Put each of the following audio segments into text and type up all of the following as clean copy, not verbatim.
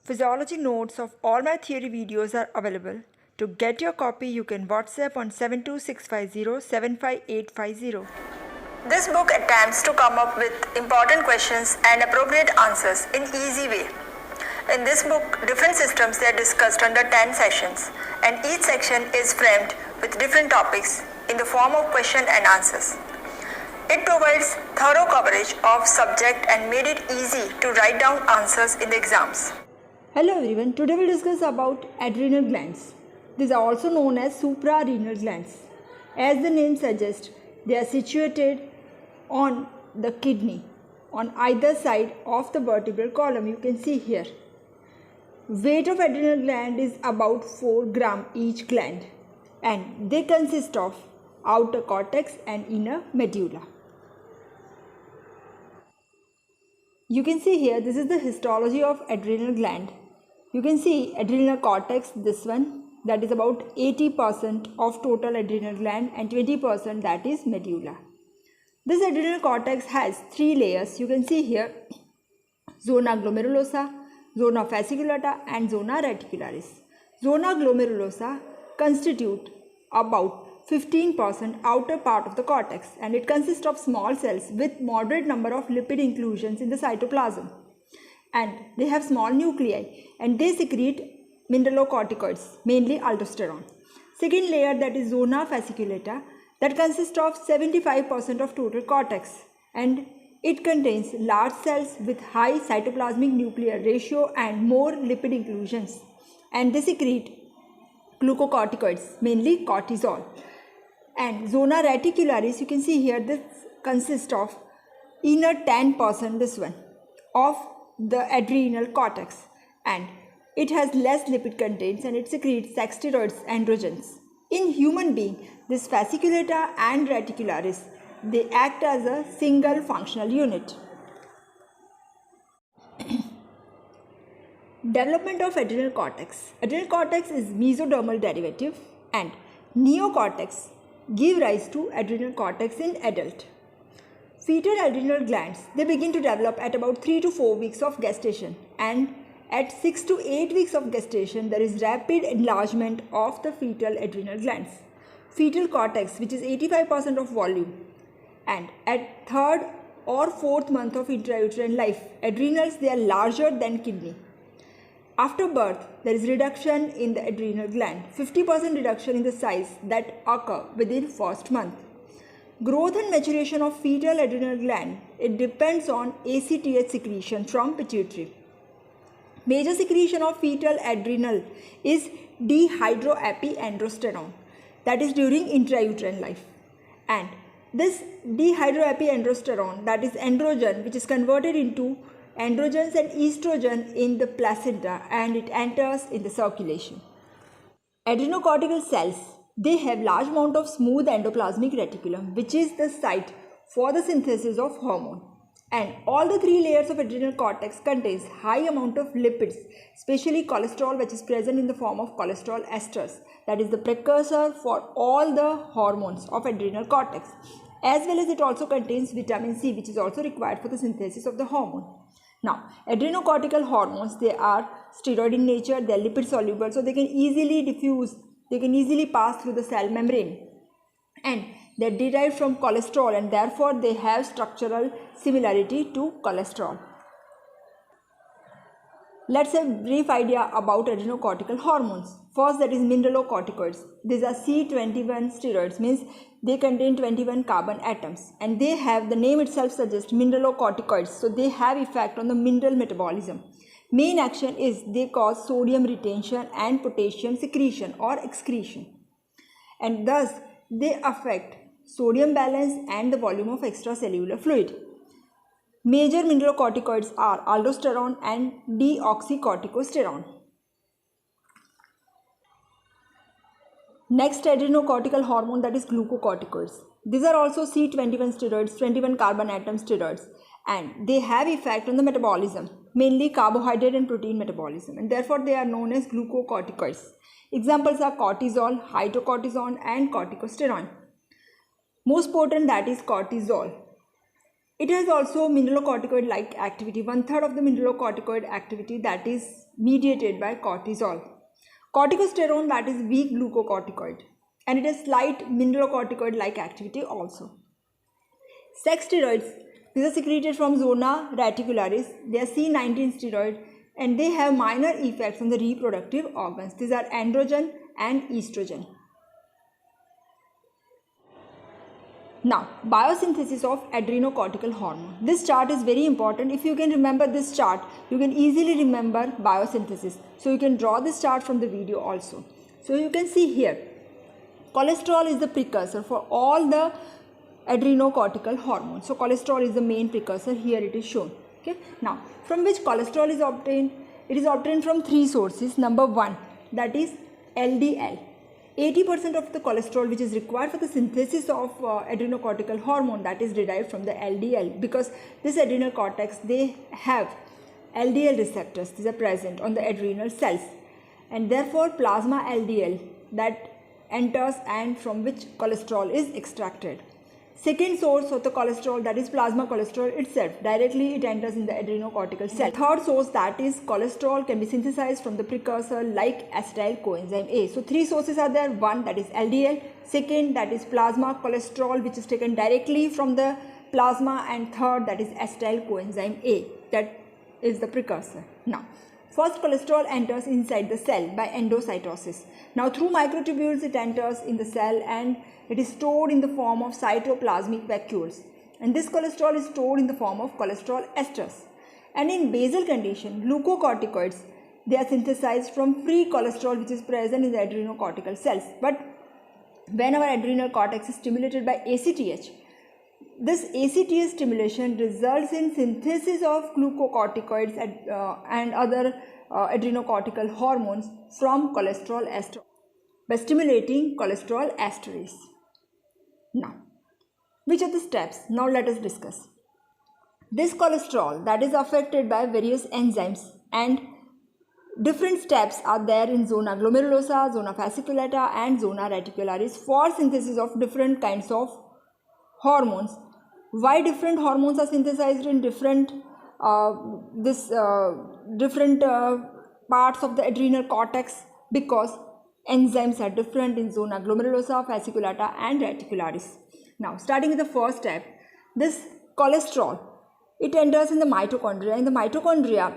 Physiology notes of all my theory videos are available. To get your copy, you can WhatsApp on 72650 This book attempts to come up with important questions and appropriate answers in easy way. In this book, different systems are discussed under 10 sessions, and each section is framed with different topics in the form of question and answers. It provides thorough coverage of subject and made it easy to write down answers in the exams. Hello everyone, today we'll discuss about adrenal glands. These are also known as suprarenal glands. As the name suggests, they are situated on the kidney, on either side of the vertebral column. You can see here. Weight of adrenal gland is about 4 gram each gland, and they consist of outer cortex and inner medulla. You can see here, this is the histology of adrenal gland. You can see adrenal cortex, this one, that is about 80% of total adrenal gland, and 20% that is medulla. This adrenal cortex has 3 layers. You can see here zona glomerulosa, zona fasciculata and zona reticularis. Zona glomerulosa constitute about 15% outer part of the cortex, and it consists of small cells with moderate number of lipid inclusions in the cytoplasm, and they have small nuclei, and they secrete mineralocorticoids, mainly aldosterone. Second layer, that is zona fasciculata, that consists of 75% of total cortex, and it contains large cells with high cytoplasmic nuclear ratio and more lipid inclusions, and they secrete glucocorticoids, mainly cortisol. And zona reticularis, you can see here, this consists of inner 10%, this one, of the adrenal cortex, and it has less lipid contents, and it secretes sex steroids, androgens. In human being, this fasciculata and reticularis, they act as a single functional unit. Development of adrenal cortex. Adrenal cortex is mesodermal derivative, and neocortex give rise to adrenal cortex in adult. Fetal adrenal glands, they begin to develop at about 3 to 4 weeks of gestation, and at 6 to 8 weeks of gestation, there is rapid enlargement of the fetal adrenal glands. Fetal cortex, which is 85% of volume, and at 3rd or 4th month of intrauterine life, adrenals, they are larger than kidney. After birth, there is reduction in the adrenal gland, 50% reduction in the size that occur within 1st month. Growth and maturation of fetal adrenal gland, it depends on ACTH secretion from pituitary. Major secretion of fetal adrenal is dehydroepiandrosterone, that is during intrauterine life. And this dehydroepiandrosterone, that is androgen, which is converted into androgens and estrogen in the placenta, and it enters in the circulation. Adrenocortical cells, they have large amount of smooth endoplasmic reticulum, which is the site for the synthesis of hormone. And all the 3 layers of adrenal cortex contains high amount of lipids, especially cholesterol, which is present in the form of cholesterol esters, that is the precursor for all the hormones of adrenal cortex, as well as it also contains vitamin C, which is also required for the synthesis of the hormone. Now, adrenocortical hormones, they are steroid in nature, they are lipid soluble, so they can easily diffuse, they can easily pass through the cell membrane, and they are derived from cholesterol, and therefore they have structural similarity to cholesterol. Let's have a brief idea about adrenocortical hormones. First, that is mineralocorticoids. These are C21 steroids, means they contain 21 carbon atoms, and they have, the name itself suggests, mineralocorticoids, so they have effect on the mineral metabolism. Main action is they cause sodium retention and potassium secretion or excretion, and thus they affect sodium balance and the volume of extracellular fluid. Major mineralocorticoids are aldosterone and deoxycorticosterone. Next adrenocortical hormone, that is glucocorticoids. These are also C21 steroids, 21 carbon atom steroids, and they have effect on the metabolism, mainly carbohydrate and protein metabolism, and therefore they are known as glucocorticoids. Examples are cortisol, hydrocortisone and corticosterone. Most potent, that is cortisol. It has also mineralocorticoid-like activity. 1/3 of the mineralocorticoid activity that is mediated by cortisol. Corticosterone, that is weak glucocorticoid, and it has slight mineralocorticoid-like activity also. Sex steroids, these are secreted from zona reticularis. They are C19 steroid and they have minor effects on the reproductive organs. These are androgen and estrogen. Now, biosynthesis of adrenocortical hormone. This chart is very important. If you can remember this chart, you can easily remember biosynthesis. So you can draw this chart from the video also. So you can see here, cholesterol is the precursor for all the adrenocortical hormones. So cholesterol is the main precursor. Here it is shown. Okay. Now, from which cholesterol is obtained? It is obtained from three sources. Number one, that is LDL. 80% of the cholesterol which is required for the synthesis of adrenocortical hormone, that is derived from the LDL, because this adrenal cortex, they have LDL receptors. These are present on the adrenal cells, and therefore plasma LDL that enters and from which cholesterol is extracted. Second source of the cholesterol, that is plasma cholesterol itself. Directly it enters in the adrenocortical cell. Third source, that is cholesterol, can be synthesized from the precursor like acetyl coenzyme A. So three sources are there. One, that is LDL. Second, that is plasma cholesterol, which is taken directly from the plasma. And third, that is acetyl coenzyme A, that is the precursor. Now, first cholesterol enters inside the cell by endocytosis. Now through microtubules it enters in the cell and it is stored in the form of cytoplasmic vacuoles, and this cholesterol is stored in the form of cholesterol esters. And in basal condition, glucocorticoids, they are synthesized from free cholesterol which is present in the adrenocortical cells. But when our adrenal cortex is stimulated by ACTH, this ACTH stimulation results in synthesis of glucocorticoids and other adrenocortical hormones from cholesterol ester by stimulating cholesterol esterase. Now, which are the steps? Now let us discuss. This cholesterol that is affected by various enzymes, and different steps are there in zona glomerulosa, zona fasciculata and zona reticularis for synthesis of different kinds of hormones. Why different hormones are synthesized in different parts of the adrenal cortex? Because enzymes are different in zona glomerulosa, fasciculata and reticularis. Now, starting with the first step, this cholesterol, it enters in the mitochondria. In the mitochondria,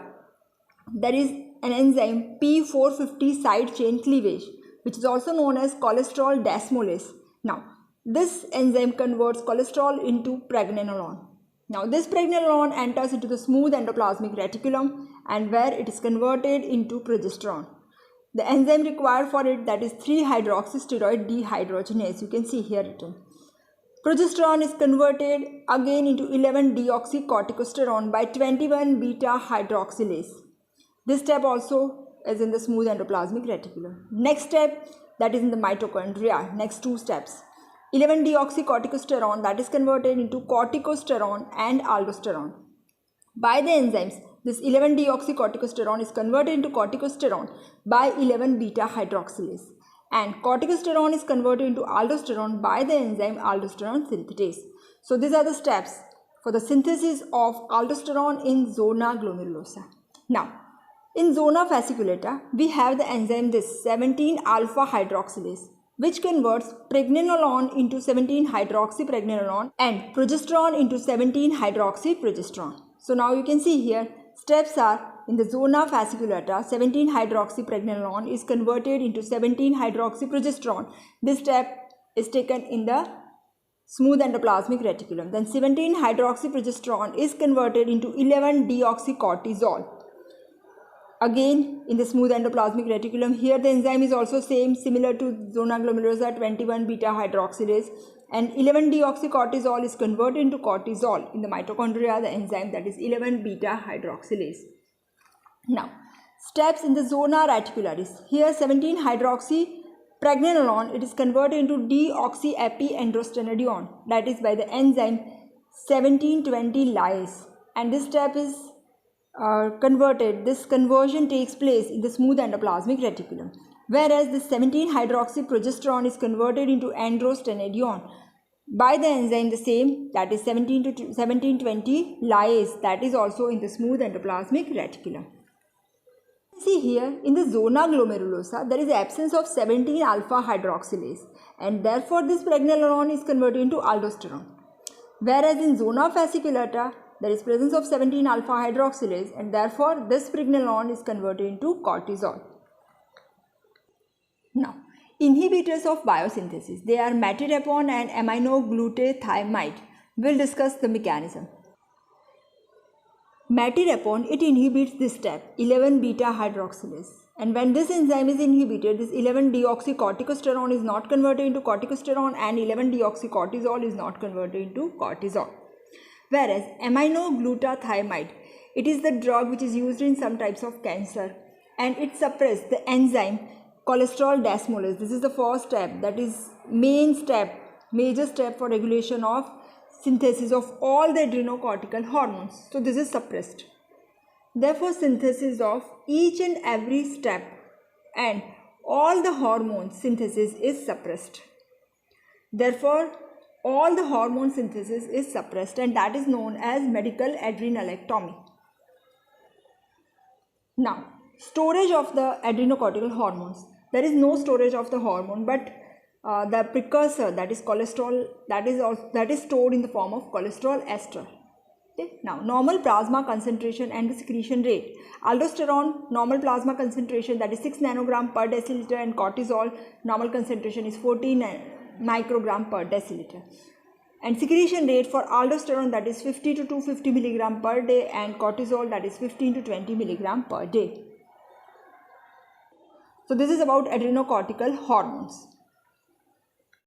there is an enzyme P450 side chain cleavage, which is also known as cholesterol desmolase. Now, this enzyme converts cholesterol into pregnenolone. Now, this pregnenolone enters into the smooth endoplasmic reticulum, and where it is converted into progesterone. The enzyme required for it, that is 3-hydroxysteroid dehydrogenase. You can see here written. Progesterone is converted again into 11-deoxycorticosterone by 21-beta-hydroxylase. This step also is in the smooth endoplasmic reticulum. Next step, that is in the mitochondria. Next two steps. 11-deoxycorticosterone, that is converted into corticosterone and aldosterone. By the enzymes, this 11-deoxycorticosterone is converted into corticosterone by 11-beta-hydroxylase, and corticosterone is converted into aldosterone by the enzyme aldosterone synthetase. So these are the steps for the synthesis of aldosterone in zona glomerulosa. Now, in zona fasciculata, we have the enzyme this 17-alpha-hydroxylase, which converts pregnenolone into 17-hydroxypregnenolone and progesterone into 17-hydroxyprogesterone. So now you can see here, steps are in the zona fasciculata, 17-hydroxypregnenolone is converted into 17-hydroxyprogesterone. This step is taken in the smooth endoplasmic reticulum. Then 17-hydroxyprogesterone is converted into 11-deoxycortisol. Again in the smooth endoplasmic reticulum, here the enzyme is also similar to zona glomerulosa, 21-beta-hydroxylase, and 11-deoxycortisol is converted into cortisol in the mitochondria, the enzyme that is 11-beta-hydroxylase. Now, steps in the zona reticularis. Here 17-hydroxypregnenolone, it is converted into deoxyepiandrostenedione, that is by the enzyme 1720 lyase, and this step is converted. This conversion takes place in the smooth endoplasmic reticulum. Whereas the 17-hydroxyprogesterone is converted into androstenedione. by the enzyme the same, that is 1720 lyase, that is also in the smooth endoplasmic reticulum. See here, in the zona glomerulosa, there is absence of 17 alpha hydroxylase, and therefore this pregnenolone is converted into aldosterone. Whereas in zona fasciculata, there is presence of 17 alpha hydroxylase, and therefore this pregnenolone is converted into cortisol. Now, inhibitors of biosynthesis, they are metilrepone and aminoglutathione. We'll discuss the mechanism. Metilrepone, it inhibits this step, 11 beta hydroxylase, and when this enzyme is inhibited, this 11 deoxycorticosterone is not converted into corticosterone and 11 deoxycortisol is not converted into cortisol. Whereas aminoglutathione, it is the drug which is used in some types of cancer, and it suppresses the enzyme cholesterol desmolase. This is the first step, that is major step for regulation of synthesis of all the adrenocortical hormones. So this is suppressed. Therefore, synthesis of each and every step and all the hormone synthesis is suppressed. Therefore, all the hormone synthesis is suppressed, and that is known as medical adrenalectomy. Now, storage of the adrenocortical hormones. There is no storage of the hormone, but the precursor, that is cholesterol, that is stored in the form of cholesterol ester. Okay. Now, normal plasma concentration and the secretion rate. Aldosterone normal plasma concentration, that is 6 nanogram per deciliter, and cortisol normal concentration is 14 microgram per deciliter. And secretion rate for aldosterone, that is 50 to 250 milligram per day, and cortisol, that is 15 to 20 milligram per day. So this is about adrenocortical hormones.